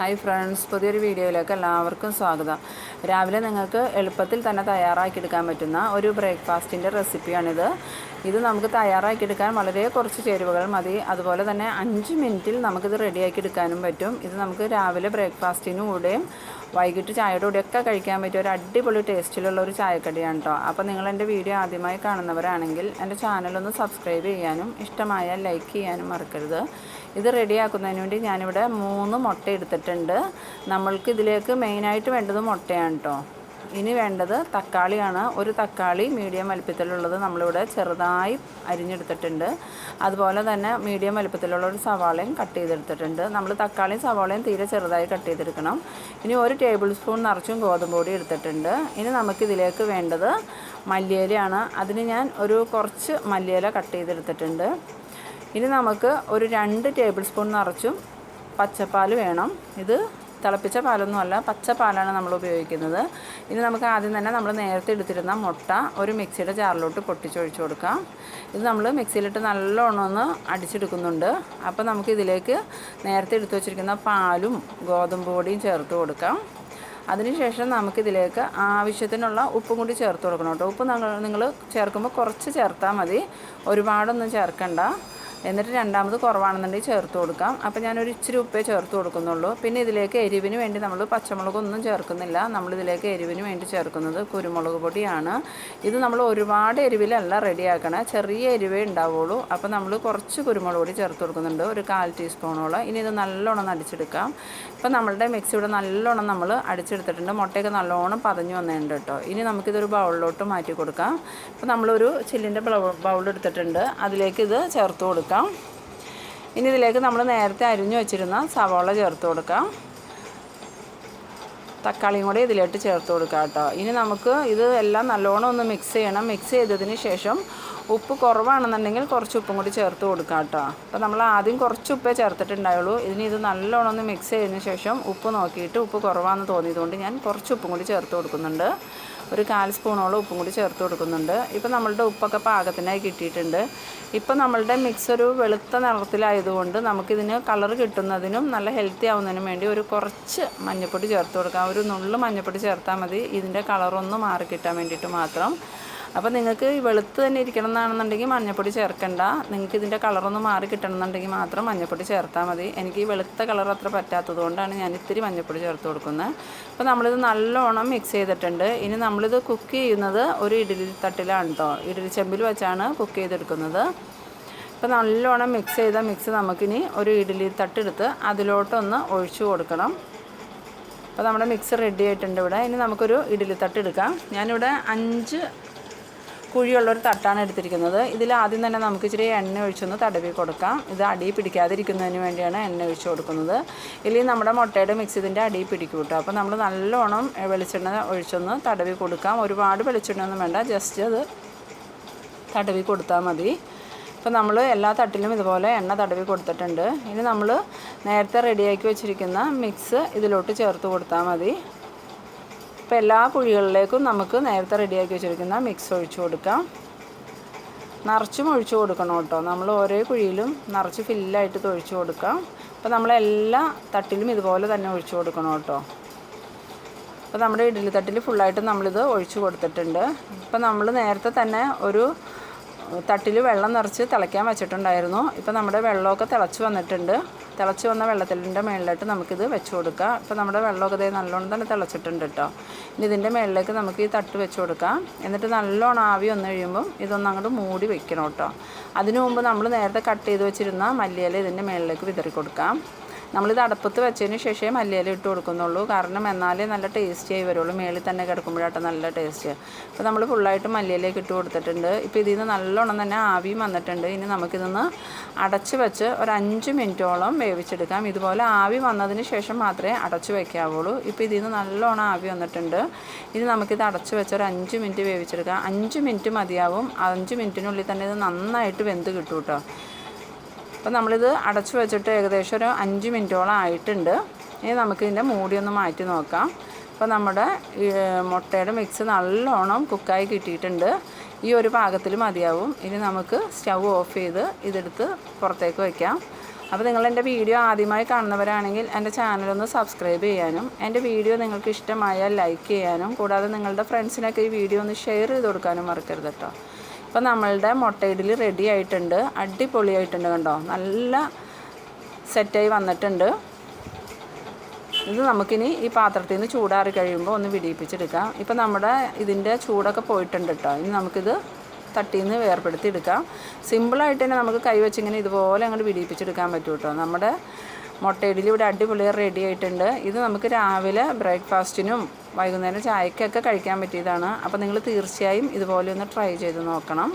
Hi friends, പുതിയൊരു വീഡിയോയിലേക്ക് എല്ലാവർക്കും സ്വാഗതം. രാവിലെ നിങ്ങൾക്ക് എളുപ്പത്തിൽ തന്നെ തയ്യാറാക്കിയെടുക്കാൻ പറ്റുന്ന ഒരു ബ്രേക്ക്ഫാസ്റ്റിൻ്റെ റെസിപ്പിയാണിത്. ഇത് നമുക്ക് തയ്യാറാക്കിയെടുക്കാൻ വളരെ കുറച്ച് ചേരുവകൾ മതി. അതുപോലെ തന്നെ 5 മിനിറ്റിൽ നമുക്കിത് റെഡിയാക്കിയെടുക്കാനും പറ്റും. ഇത് നമുക്ക് രാവിലെ ബ്രേക്ക്ഫാസ്റ്റിനും കൂടെയും വൈകിട്ട് ചായയുടെ കൂടെയൊക്കെ കഴിക്കാൻ പറ്റിയ ഒരു അടിപൊളി ടേസ്റ്റിലുള്ള ഒരു ചായക്കടിയാണ് കേട്ടോ. അപ്പോൾ നിങ്ങൾ എൻ്റെ വീഡിയോ ആദ്യമായി കാണുന്നവരാണെങ്കിൽ എൻ്റെ ചാനലൊന്ന് സബ്സ്ക്രൈബ് ചെയ്യാനും ഇഷ്ടമായാൽ ലൈക്ക് ചെയ്യാനും മറക്കരുത്. ഇത് റെഡിയാക്കുന്നതിന് വേണ്ടി ഞാനിവിടെ 3 മുട്ട എടുത്തിട്ടുണ്ട്. നമ്മൾക്ക് ഇതിലേക്ക് മെയിനായിട്ട് വേണ്ടത് മുട്ടയാണ് കേട്ടോ. ഇനി വേണ്ടത് തക്കാളിയാണ്. ഒരു തക്കാളി മീഡിയം വലിപ്പത്തിലുള്ളത് നമ്മളിവിടെ ചെറുതായി അരിഞ്ഞെടുത്തിട്ടുണ്ട്. അതുപോലെ തന്നെ മീഡിയം വലിപ്പത്തിലുള്ള ഒരു സവാളയും കട്ട് ചെയ്തെടുത്തിട്ടുണ്ട്. നമ്മൾ തക്കാളിയും സവാളയും തീരെ ചെറുതായി കട്ട് ചെയ്തെടുക്കണം. ഇനി 1 ടേബിൾ സ്പൂൺ നിറച്ചും ഗോതമ്പ് പൊടി എടുത്തിട്ടുണ്ട്. ഇനി നമുക്കിതിലേക്ക് വേണ്ടത് മല്ലിയിലയാണ്. അതിന് ഞാൻ കുറച്ച് മല്ലിയില കട്ട് ചെയ്തെടുത്തിട്ടുണ്ട്. ഇനി നമുക്ക് 2 ടേബിൾ സ്പൂൺ നിറച്ചും പച്ചപ്പാൽ വേണം. ഇത് തിളപ്പിച്ച പാലൊന്നുമല്ല, പച്ചപ്പാലാണ് നമ്മൾ ഉപയോഗിക്കുന്നത്. ഇനി നമുക്ക് ആദ്യം തന്നെ നമ്മൾ നേരത്തെ എടുത്തിരുന്ന മുട്ട ഒരു മിക്സിയുടെ ജാറിലോട്ട് പൊട്ടിച്ചൊഴിച്ച് കൊടുക്കാം. ഇത് നമ്മൾ മിക്സിയിലിട്ട് നല്ലോണം ഒന്ന് അടിച്ചെടുക്കുന്നുണ്ട്. അപ്പോൾ നമുക്കിതിലേക്ക് നേരത്തെ എടുത്തു വച്ചിരിക്കുന്ന പാലും ഗോതമ്പ് പൊടിയും ചേർത്ത് കൊടുക്കാം. അതിനുശേഷം നമുക്കിതിലേക്ക് ആവശ്യത്തിനുള്ള ഉപ്പും കൂടി ചേർത്ത് കൊടുക്കണം കേട്ടോ. ഉപ്പ് നിങ്ങൾ ചേർക്കുമ്പോൾ കുറച്ച് ചേർത്താൽ മതി, ഒരുപാടൊന്നും ചേർക്കണ്ട. എന്നിട്ട് രണ്ടാമത് കുറവാണെന്നുണ്ടെങ്കിൽ ചേർത്ത് കൊടുക്കാം. അപ്പോൾ ഞാനൊരു ഇച്ചിരി ഉപ്പേ ചേർത്ത് കൊടുക്കുന്നുള്ളൂ. പിന്നെ ഇതിലേക്ക് എരിവിന് വേണ്ടി നമ്മൾ പച്ചമുളകൊന്നും ചേർക്കുന്നില്ല. നമ്മളിതിലേക്ക് എരിവിന് വേണ്ടി ചേർക്കുന്നത് കുരുമുളക് പൊടിയാണ്. ഇത് നമ്മൾ ഒരുപാട് എരിവിലല്ല റെഡിയാക്കണേ, ചെറിയ എരിവേ ഉണ്ടാവുള്ളൂ. അപ്പോൾ നമ്മൾ കുറച്ച് കുരുമുളക് പൊടി ചേർത്ത് കൊടുക്കുന്നുണ്ട്, ഒരു 1/4 ടീസ്പൂണോളം. ഇനി ഇത് നല്ലോണം അടിച്ചെടുക്കാം. ഇപ്പോൾ നമ്മളുടെ മിക്സി ഇവിടെ നല്ലോണം നമ്മൾ അടിച്ചെടുത്തിട്ടുണ്ട്. മുട്ടയൊക്കെ നല്ലോണം പതഞ്ഞു വന്നിട്ടുണ്ട് കേട്ടോ. ഇനി നമുക്കിതൊരു ബൗളിലോട്ട് മാറ്റി കൊടുക്കാം. ഇപ്പോൾ നമ്മളൊരു ചില്ലിൻ്റെ ബൗൾ എടുത്തിട്ടുണ്ട്, അതിലേക്ക് ഇത് ചേർത്ത് കൊടുക്കാം. ഇനി ഇതിലേക്ക് നമ്മൾ നേരത്തെ അരിഞ്ഞു വെച്ചിരുന്ന സവാള ചേർത്ത് കൊടുക്കാം. തക്കാളിയും കൂടി ഇതിലോട്ട് ചേർത്ത് കൊടുക്കാം കേട്ടോ. ഇനി നമുക്ക് ഇത് എല്ലാം നല്ലോണം ഒന്ന് മിക്സ് ചെയ്യണം. മിക്സ് ചെയ്തതിന് ശേഷം ഉപ്പ് കുറവാണെന്നുണ്ടെങ്കിൽ കുറച്ച് ഉപ്പും കൂടി ചേർത്ത് കൊടുക്കാം കേട്ടോ. അപ്പോൾ നമ്മൾ ആദ്യം കുറച്ച് ഉപ്പേ ചേർത്തിട്ടുണ്ടായുള്ളൂ. ഇത് നല്ലോണം ഒന്ന് മിക്സ് ചെയ്തതിന് ശേഷം ഉപ്പ് നോക്കിയിട്ട് ഉപ്പ് കുറവാണെന്ന് തോന്നിയതുകൊണ്ട് ഞാൻ കുറച്ച് ഉപ്പും കൂടി ചേർത്ത് കൊടുക്കുന്നുണ്ട്. ഒരു 1/4 സ്പൂണോളം ഉപ്പും കൂടി ചേർത്ത് കൊടുക്കുന്നുണ്ട്. ഇപ്പോൾ നമ്മളുടെ ഉപ്പൊക്കെ പാകത്തിനായി കിട്ടിയിട്ടുണ്ട്. ഇപ്പോൾ നമ്മളുടെ മിക്സ് ഒരു വെളുത്ത നിറത്തിലായതുകൊണ്ട് നമുക്കിതിന് കളർ കിട്ടുന്നതിനും നല്ല ഹെൽത്തി ആവുന്നതിനും വേണ്ടി കുറച്ച് മഞ്ഞൾപ്പൊടി ചേർത്ത് കൊടുക്കാം. ഒരു നുള്ളു മഞ്ഞൾപ്പൊടി ചേർത്താൽ മതി, ഇതിൻ്റെ കളറൊന്ന് മാറി കിട്ടാൻ വേണ്ടിയിട്ട് മാത്രം. അപ്പോൾ നിങ്ങൾക്ക് ഈ വെളുത്ത് തന്നെ ഇരിക്കണം എന്നാണെന്നുണ്ടെങ്കിൽ മഞ്ഞൾപ്പൊടി ചേർക്കണ്ട. നിങ്ങൾക്ക് ഇതിൻ്റെ കളറൊന്ന് മാറി കിട്ടണം എന്നുണ്ടെങ്കിൽ മാത്രം മഞ്ഞൾപ്പൊടി ചേർത്താൽ മതി. എനിക്ക് ഈ വെളുത്ത കളർ അത്ര പറ്റാത്തത് കൊണ്ടാണ് ഞാൻ ഇത്തിരി മഞ്ഞൾപ്പൊടി ചേർത്ത് കൊടുക്കുന്നത്. അപ്പോൾ നമ്മളിത് നല്ലോണം മിക്സ് ചെയ്തിട്ടുണ്ട്. ഇനി നമ്മളിത് കുക്ക് ചെയ്യുന്നത് ഒരു ഇഡ്ഡലി തട്ടിലാണ് കേട്ടോ, ഇഡ്ഡലി ചെമ്പിൽ വെച്ചാണ് കുക്ക് ചെയ്തെടുക്കുന്നത്. അപ്പോൾ നല്ലോണം മിക്സ് ചെയ്ത മിക്സ് നമുക്കിനി ഒരു ഇഡ്ഡലി തട്ടെടുത്ത് അതിലോട്ടൊന്ന് ഒഴിച്ചു കൊടുക്കണം. അപ്പോൾ നമ്മുടെ മിക്സ് റെഡി ആയിട്ടുണ്ട് ഇവിടെ. ഇനി നമുക്കൊരു ഇഡ്ഡലി തട്ട് എടുക്കാം. ഞാനിവിടെ 5 കുഴിയുള്ളൊരു തട്ടാണ് എടുത്തിരിക്കുന്നത്. ഇതിൽ ആദ്യം തന്നെ നമുക്ക് ഇച്ചിരി എണ്ണ ഒഴിച്ചൊന്ന് തടവി കൊടുക്കാം. ഇത് അടി പിടിക്കാതിരിക്കുന്നതിന് വേണ്ടിയാണ് എണ്ണ ഒഴിച്ച് കൊടുക്കുന്നത്. ഇല്ലെങ്കിൽ നമ്മുടെ മുട്ടയുടെ മിക്സ് ഇതിൻ്റെ അടി പിടിക്കും കേട്ടോ. അപ്പോൾ നമ്മൾ നല്ലോണം വെളിച്ചെണ്ണ ഒഴിച്ചൊന്ന് തടവി കൊടുക്കാം. ഒരുപാട് വെളിച്ചെണ്ണയൊന്നും വേണ്ട, ജസ്റ്റ് അത് തടവി കൊടുത്താൽ മതി. അപ്പോൾ നമ്മൾ എല്ലാ തട്ടിലും ഇതുപോലെ എണ്ണ തടവി കൊടുത്തിട്ടുണ്ട്. ഇനി നമ്മൾ നേരത്തെ റെഡിയാക്കി വെച്ചിരിക്കുന്ന മിക്സ് ഇതിലോട്ട് ചേർത്ത് കൊടുത്താൽ മതി. അപ്പോൾ എല്ലാ കുഴികളിലേക്കും നമുക്ക് നേരത്തെ റെഡിയാക്കി വെച്ചിരിക്കുന്ന മിക്സ് ഒഴിച്ചു കൊടുക്കാം. നിറച്ചും ഒഴിച്ചു കൊടുക്കണം കേട്ടോ. നമ്മൾ ഓരോ കുഴിയിലും നിറച്ച് ഫില്ലായിട്ട് ഒഴിച്ചു കൊടുക്കാം. അപ്പോൾ നമ്മളെല്ലാ തട്ടിലും ഇതുപോലെ തന്നെ ഒഴിച്ചു കൊടുക്കണം കേട്ടോ. അപ്പോൾ നമ്മുടെ ഇഡ്ഡലി തട്ടിൽ ഫുള്ളായിട്ട് നമ്മളിത് ഒഴിച്ചു കൊടുത്തിട്ടുണ്ട്. ഇപ്പോൾ നമ്മൾ നേരത്തെ തന്നെ ഒരു തട്ടിൽ വെള്ളം നിറച്ച് തിളയ്ക്കാൻ വെച്ചിട്ടുണ്ടായിരുന്നു. ഇപ്പോൾ നമ്മുടെ വെള്ളമൊക്കെ തിളച്ച് വന്നിട്ടുണ്ട്. തിളച്ച് വന്ന വെള്ളത്തിൻ്റെ മുകളിലായിട്ട് നമുക്കിത് വെച്ച് കൊടുക്കാം. ഇപ്പോൾ നമ്മുടെ വെള്ളമൊക്കെ നല്ലോണം തന്നെ തിളച്ചിട്ടുണ്ട് കേട്ടോ. ഇനി ഇതിൻ്റെ മുകളിലേക്ക് നമുക്ക് ഈ തട്ട് വെച്ച് കൊടുക്കാം. എന്നിട്ട് നല്ലോണം ആവി വന്നു കഴിയുമ്പം ഇതൊന്ന് അങ്ങോട്ട് മൂടി വെക്കണം കേട്ടോ. അതിനു മുമ്പ് നമ്മൾ നേരത്തെ കട്ട് ചെയ്ത് വെച്ചിരുന്ന മല്ലിയില ഇതിൻ്റെ മുകളിലേക്ക് വിതറി കൊടുക്കാം. നമ്മളിത് അടുപ്പത്ത് വെച്ചതിന് ശേഷമേ മല്ലിയില ഇട്ട് കൊടുക്കുന്നുള്ളൂ, കാരണം എന്നാലേ നല്ല ടേസ്റ്റിയായി വരുള്ളൂ. മേളിൽ തന്നെ കിടക്കുമ്പോഴാട്ടോ നല്ല ടേസ്റ്റ്. അപ്പോൾ നമ്മൾ ഫുള്ളായിട്ട് മല്ലിയിലേക്ക് ഇട്ട് കൊടുത്തിട്ടുണ്ട്. ഇപ്പോൾ ഇതിൽ നിന്ന് നല്ലോണം തന്നെ ആവിയും വന്നിട്ടുണ്ട്. ഇനി നമുക്കിതൊന്ന് അടച്ച് വെച്ച് 5 മിനിറ്റോളം വേവിച്ചെടുക്കാം. ഇതുപോലെ ആവി വന്നതിന് ശേഷം മാത്രമേ അടച്ച് വയ്ക്കാവുള്ളൂ. ഇപ്പോൾ ഇതിൽ നിന്ന് നല്ലോണം ആവി വന്നിട്ടുണ്ട്. ഇനി നമുക്കിത് അടച്ച് വെച്ച് 5 മിനിറ്റ് വേവിച്ചെടുക്കാം. 5 മിനിറ്റ് മതിയാവും. 5 മിനിറ്റിനുള്ളിൽ തന്നെ ഇത് നന്നായിട്ട് വെന്ത് കിട്ടും കേട്ടോ. അപ്പോൾ നമ്മളിത് അടച്ചു വെച്ചിട്ട് ഏകദേശം 5 മിനിറ്റോളം ആയിട്ടുണ്ട്. ഇനി നമുക്കിതിൻ്റെ മൂടിയൊന്ന് മാറ്റി നോക്കാം. അപ്പോൾ നമ്മുടെ മുട്ടയുടെ മിക്സ് നല്ലോണം കുക്കായി കിട്ടിയിട്ടുണ്ട്. ഈ ഒരു പാകത്തിൽ മതിയാവും. ഇനി നമുക്ക് സ്റ്റൗ ഓഫ് ചെയ്ത് ഇതെടുത്ത് പുറത്തേക്ക് വയ്ക്കാം. അപ്പോൾ നിങ്ങൾ എൻ്റെ വീഡിയോ ആദ്യമായി കാണുന്നവരാണെങ്കിൽ എൻ്റെ ചാനലൊന്ന് സബ്സ്ക്രൈബ് ചെയ്യാനും എൻ്റെ വീഡിയോ നിങ്ങൾക്ക് ഇഷ്ടമായാൽ ലൈക്ക് ചെയ്യാനും കൂടാതെ നിങ്ങളുടെ ഫ്രണ്ട്സിനൊക്കെ ഈ വീഡിയോ ഒന്ന് ഷെയർ ചെയ്ത് കൊടുക്കാനും മറക്കരുത് കേട്ടോ. ഇപ്പോൾ നമ്മളുടെ മുട്ട ഇഡ്ഡലി റെഡി ആയിട്ടുണ്ട്, അടിപൊളിയായിട്ടുണ്ട് കണ്ടോ, നല്ല സെറ്റായി വന്നിട്ടുണ്ട്. ഇത് നമുക്കിനി ഈ പാത്രത്തിൽ നിന്ന് ചൂടാറി കഴിയുമ്പോൾ ഒന്ന് വിടിയിപ്പിച്ചെടുക്കാം. ഇപ്പോൾ നമ്മുടെ ഇതിൻ്റെ ചൂടൊക്കെ പോയിട്ടുണ്ട് കേട്ടോ. ഇനി നമുക്കിത് തട്ടിയിൽ നിന്ന് വേർപെടുത്തി എടുക്കാം. സിമ്പിളായിട്ട് തന്നെ നമുക്ക് കൈ വെച്ചിങ്ങനെ ഇതുപോലെ അങ്ങോട്ട് വിടിയിപ്പിച്ചെടുക്കാൻ പറ്റും കേട്ടോ. നമ്മുടെ മുട്ട ഇഡ്ഡലി ഇവിടെ അടിപൊളിയായി റെഡി ആയിട്ടുണ്ട്. ഇത് നമുക്ക് രാവിലെ ബ്രേക്ക്ഫാസ്റ്റിനും വൈകുന്നേരം ചായക്കൊക്കെ കഴിക്കാൻ പറ്റിയതാണ്. അപ്പോൾ നിങ്ങൾ തീർച്ചയായും ഇതുപോലെ ഒന്ന് ട്രൈ ചെയ്ത് നോക്കണം.